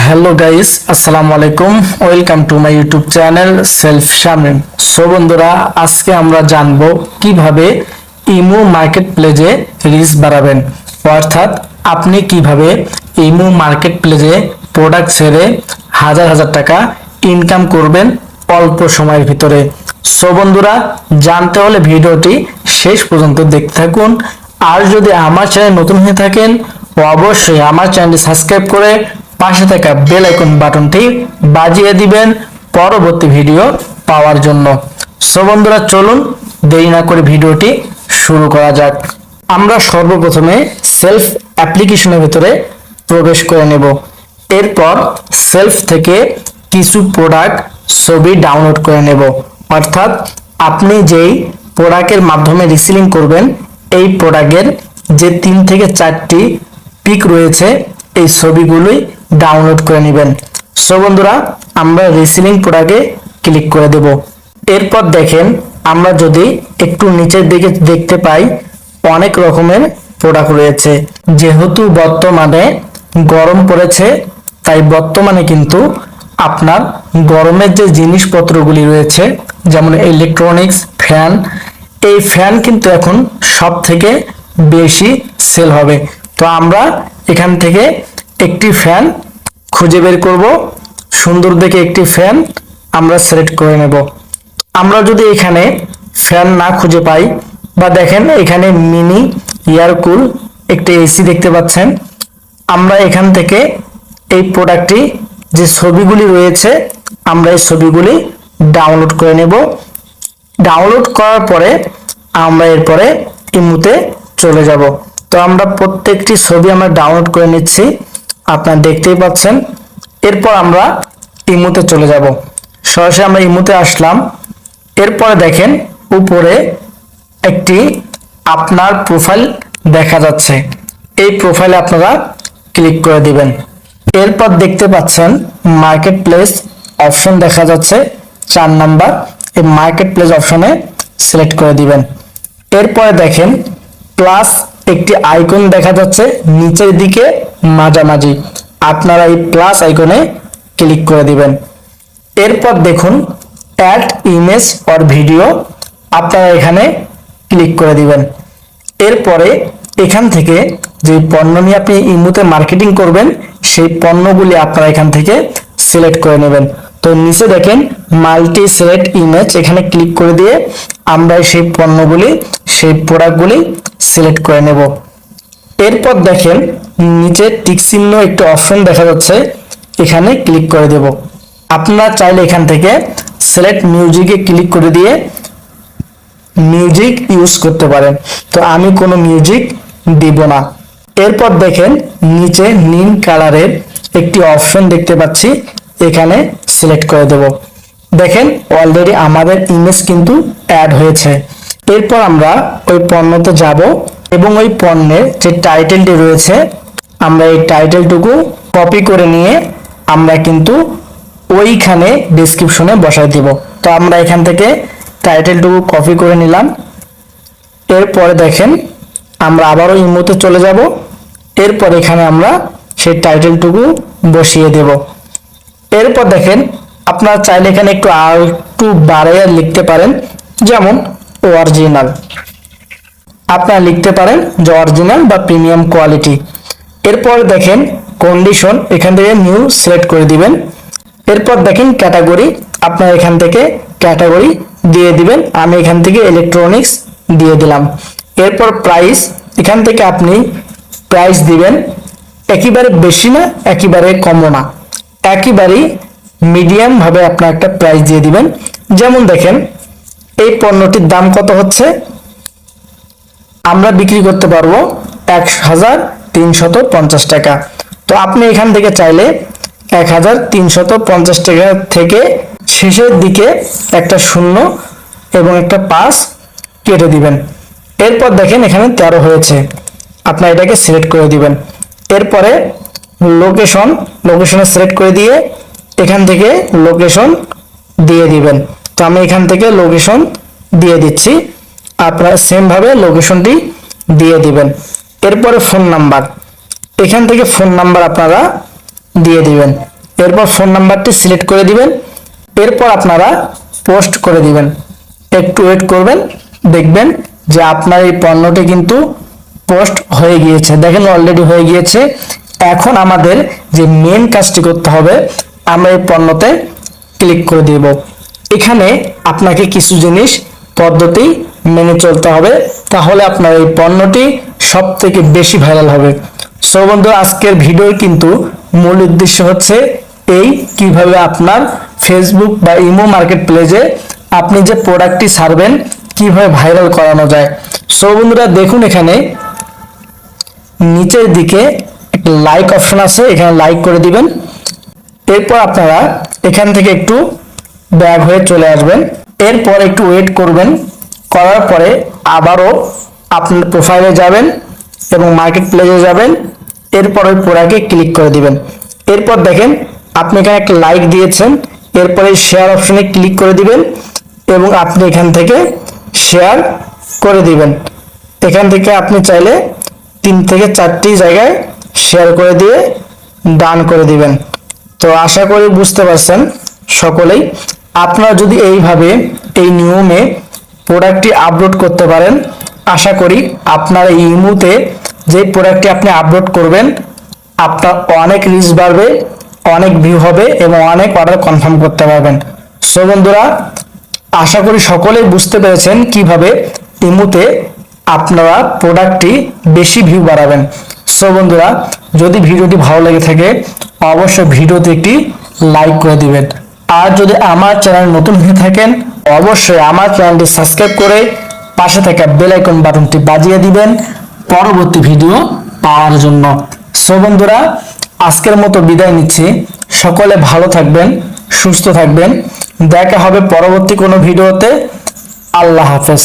Hello guys, আসসালামু আলাইকুম। Welcome to my YouTube channel self Shamim. So বন্ধুরা, আজকে আমরা জানবো কিভাবে ইমো মার্কেট প্লেসে রিচ বাড়াবেন, অর্থাৎ আপনি কিভাবে ইমো মার্কেট প্লেসে প্রোডাক্ট ছেড়ে হাজার হাজার টাকা ইনকাম করবেন অল্প সময়ের ভিতরে। সো বন্ধুরা, জানতে হলে ভিডিওটি শেষ পর্যন্ত দেখতে থাকুন। আর যদি আমার চ্যানেল নতুন হয়ে থাকেন, অবশ্যই আমার চ্যানেলটি সাবস্ক্রাইব করে পাশে থাকা বেল আইকন বাটনটি বাজিয়ে দিবেন পরবর্তী ভিডিও পাওয়ার জন্য। সো বন্ধুরা, চলুন দেরি না করে ভিডিওটি শুরু করা যাক। আমরা সর্বপ্রথমে সেলফ অ্যাপ্লিকেশনের ভিতরে প্রবেশ করে নেব। এরপর সেলফ থেকে কিছু প্রোডাক্ট ছবি ডাউনলোড করে নেব, অর্থাৎ আপনি যেই প্রোডাক্টের মাধ্যমে রিসেলিং করবেন এই প্রোডাক্টের যে 3 থেকে 4টি পিক রয়েছে এই ছবিগুলোই ডাউনলোড করে নেবেন। সো বন্ধুরা, আমরা রিসেলিং প্রোডাক্টে ক্লিক করে দেব। এরপর দেখেন, আমরা যদি একটু নিচের দিকে দেখতে পাই অনেক রকমের প্রোডাক্ট রয়েছে। যেহেতু বর্তমানে গরম পড়েছে, তাই বর্তমানে কিন্তু আপনার গরমের যে জিনিসপত্রগুলি রয়েছে, যেমন ইলেকট্রনিক্স, ফ্যান, এই ফ্যান কিন্তু এখন সব থেকে বেশি সেল হবে। তো আমরা এখান থেকে একটি ফ্যান খুঁজে বের করব। সুন্দর দেখে একটি ফ্যান আমরা সিলেক্ট করে নেব। আমরা যদি এখানে ফ্যান না খুঁজে পাই, বা দেখেন এখানে মিনি এয়ারকুল একটি এসি দেখতে পাচ্ছেন, আমরা এখান থেকে এই প্রোডাক্টটি যে ছবিগুলি রয়েছে আমরা এই ছবিগুলি ডাউনলোড করে নেব। ডাউনলোড করার পরে আমরা এরপরে ইমোতে চলে যাব। তো আমরা প্রত্যেকটি ছবি আমরা ডাউনলোড করে নিচ্ছি, আপনারা দেখতেই পাচ্ছেন। এরপর আমরা ইমোতে চলে যাব। সরাসরি আমরা ইমোতে আসলাম। এরপরে দেখেন উপরে একটি আপনার প্রোফাইল দেখা যাচ্ছে, এই প্রোফাইলে আপনারা ক্লিক করে দিবেন। এরপর দেখতে পাচ্ছেন মার্কেট প্লেস অপশন দেখা যাচ্ছে 4 নাম্বার, এই মার্কেট প্লেস অপশনে সিলেক্ট করে দিবেন। এরপরে দেখেন প্লাস একটি আইকন দেখা যাচ্ছে নিচের দিকে মাঝামাঝি, আপনারা এই প্লাস আইকনে ক্লিক করে দিবেন। এরপর দেখুন অ্যাড ইমেজ অর ভিডিও, আপনারা এখানে ক্লিক করে দিবেন। এরপরে এখান থেকে যে পণ্য নিয়ে আপনি ইমোতে মার্কেটিং করবেন সেই পণ্যগুলি আপনারা এখান থেকে সিলেক্ট করে নেবেন। তো নিচে দেখেন মাল্টি সিলেক্ট ইমেজ, এখানে ক্লিক করে দিয়ে আমরা সেই পণ্যগুলি, সেই প্রোডাক্টগুলি সিলেক্ট করে নেব। এরপর দেখেন নিচে টিক চিহ্ন একটি অপশন দেখা যাচ্ছে, এখানে ক্লিক করে দেব। আপনারা চাইলে এখান থেকে সিলেক্ট মিউজিকে ক্লিক করে দিয়ে মিউজিক ইউজ করতে পারেন। তো আমি কোনো মিউজিক দিব না। এরপর দেখেন নিচে নীল কালারের একটি অপশন দেখতে পাচ্ছি, এখানে সিলেক্ট করে দেব। দেখেন অলরেডি আমাদের ইমেজ কিন্তু অ্যাড হয়েছে। এরপর আমরা ওই পণ্যতে যাব এবং ওই পণ্যের যে টাইটেলটি রয়েছে আমরা এই টাইটেলটুকু কপি করে নিয়ে আমরা কিন্তু ওইখানে ডেসক্রিপশনে বসাই দিব। তো আমরা এখান থেকে টাইটেলটুকু কপি করে নিলাম। এরপরে দেখেন আমরা আবারও ইমোতে চলে যাব। এরপর এখানে আমরা সেই টাইটেলটুকু বসিয়ে দেব। এরপর দেখেন আপনারা চাইলে এখানে একটু বাড়াইয়া লিখতে পারেন, যেমন অরিজিনাল, আপনারা লিখতে পারেন যে অরিজিনাল বা প্রিমিয়াম কোয়ালিটি। এরপর দেখেন কন্ডিশন, এখান থেকে নিউ সিলেক্ট করে দিবেন। এরপর দেখেন ক্যাটাগরি, আপনারা এখান থেকে ক্যাটাগরি দিয়ে দিবেন। আমি এখান থেকে ইলেকট্রনিক্স দিয়ে দিলাম। এরপর প্রাইস, এখান থেকে আপনি প্রাইস দিবেন একেবারে বেশি না একেবারে কমও না, একেবারেই মিডিয়াম ভাবে আপনার একটা প্রাইস দিয়ে দিবেন। যেমন দেখেন এই পণ্যটির দাম কত হচ্ছে, আমরা বিক্রি করতে পারবো 1350 টাকা। তো আপনি এখান থেকে চাইলে 1350 টাকা থেকে শেষের দিকে একটা 0 এবং একটা 5 কেটে দিবেন। এরপর দেখেন এখানে 13 হয়েছে, আপনার এটাকে সিলেক্ট করে দিবেন। এরপরে লোকেশনে সিলেক্ট করে দিয়ে এখান থেকে লোকেশন দিয়ে দিবেন। তো আমি এখান থেকে লোকেশন দিয়ে দিচ্ছি, আপনারা সেম ভাবে লোকেশনটি দিয়ে দিবেন। এরপরে ফোন নাম্বার, এখান থেকে ফোন নাম্বার আপনারা দিয়ে দিবেন। এরপর ফোন নাম্বারটি সিলেক্ট করে দিবেন। এরপর আপনারা পোস্ট করে দিবেন। একটু ওয়েট করবেন, দেখবেন যে আপনার এই পণ্যটি কিন্তু পোস্ট হয়ে গিয়েছে। দেখেন অলরেডি হয়ে গিয়েছে। এখন আমাদের যে মেন কাজটি করতে হবে, আমরা এই পণ্যতে ক্লিক করে দিব। এখানে আপনাকে কিছু জিনিস পদ্ধতি মেনে চলতে হবে, তাহলে আপনার এই পণ্যটি সব থেকে বেশি ভাইরাল হবে। সো বন্ধু, আজকের ভিডিওর কিন্তু মূল উদ্দেশ্য হচ্ছে এই কিভাবে আপনার ফেসবুক বা ইমো মার্কেট প্লেসে আপনি যে প্রোডাক্টটি ছাড়বেন কিভাবে ভাইরাল করানো যায়। সো বন্ধুরা দেখুন, এখানে নিচের দিকে একটা লাইক অপশন আছে, এখানে লাইক করে দিবেন। এরপর আপনারা এখান থেকে একটু ব্যাক হয়ে চলে আসবেন। এরপর একটু ওয়েট করবেন, করার পরে আবারও আপনার প্রোফাইলে যাবেন এবং মার্কেট প্লেসে যাবেন। এরপর ওই প্রোডাক্টে ক্লিক করে দিবেন। এরপর দেখেন আপনি এখানে একটা লাইক দিয়েছেন, এরপরে শেয়ার অপশনে ক্লিক করে দিবেন এবং আপনি এখান থেকে শেয়ার করে দিবেন। এখান থেকে আপনি চাইলে 3 থেকে 4টি জায়গায় শেয়ার করে দিয়ে ডান করে দিবেন। তো আশা করি বুঝতে পারছেন সকলেই। আপনারা যদি এইভাবে এই নিয়মে প্রোডাক্টটি আপলোড করতে পারেন, আশা করি আপনার এই ইমোতে যে প্রোডাক্টটি আপনি আপলোড করবেন আপনার অনেক রিচ বাড়বে, অনেক ভিউ হবে এবং অনেক অর্ডার কনফার্ম করতে পারবেন। সো বন্ধুরা, আশা করি সকলেই বুঝতে পেরেছেন কিভাবে ইমোতে আপনারা প্রোডাক্টটি বেশি ভিউ বাড়াবেন। সো বন্ধুরা, যদি ভিডিওটি ভালো লেগে থাকে অবশ্যই ভিডিওতে একটি লাইক করে দিবেন। আর যদি আমার চ্যানেল নতুন হয়ে থাকেন অবশ্যই আমার চ্যানেলটি সাবস্ক্রাইব করে পাশে থাকা বেল আইকন বাটনটি বাজিয়ে দিবেন পরবর্তী ভিডিও পাওয়ার জন্য। সো বন্ধুরা, আজকের মতো বিদায় নিচ্ছি। সকলে ভালো থাকবেন, সুস্থ থাকবেন। দেখা হবে পরবর্তী কোনো ভিডিওতে। আল্লাহ হাফেজ।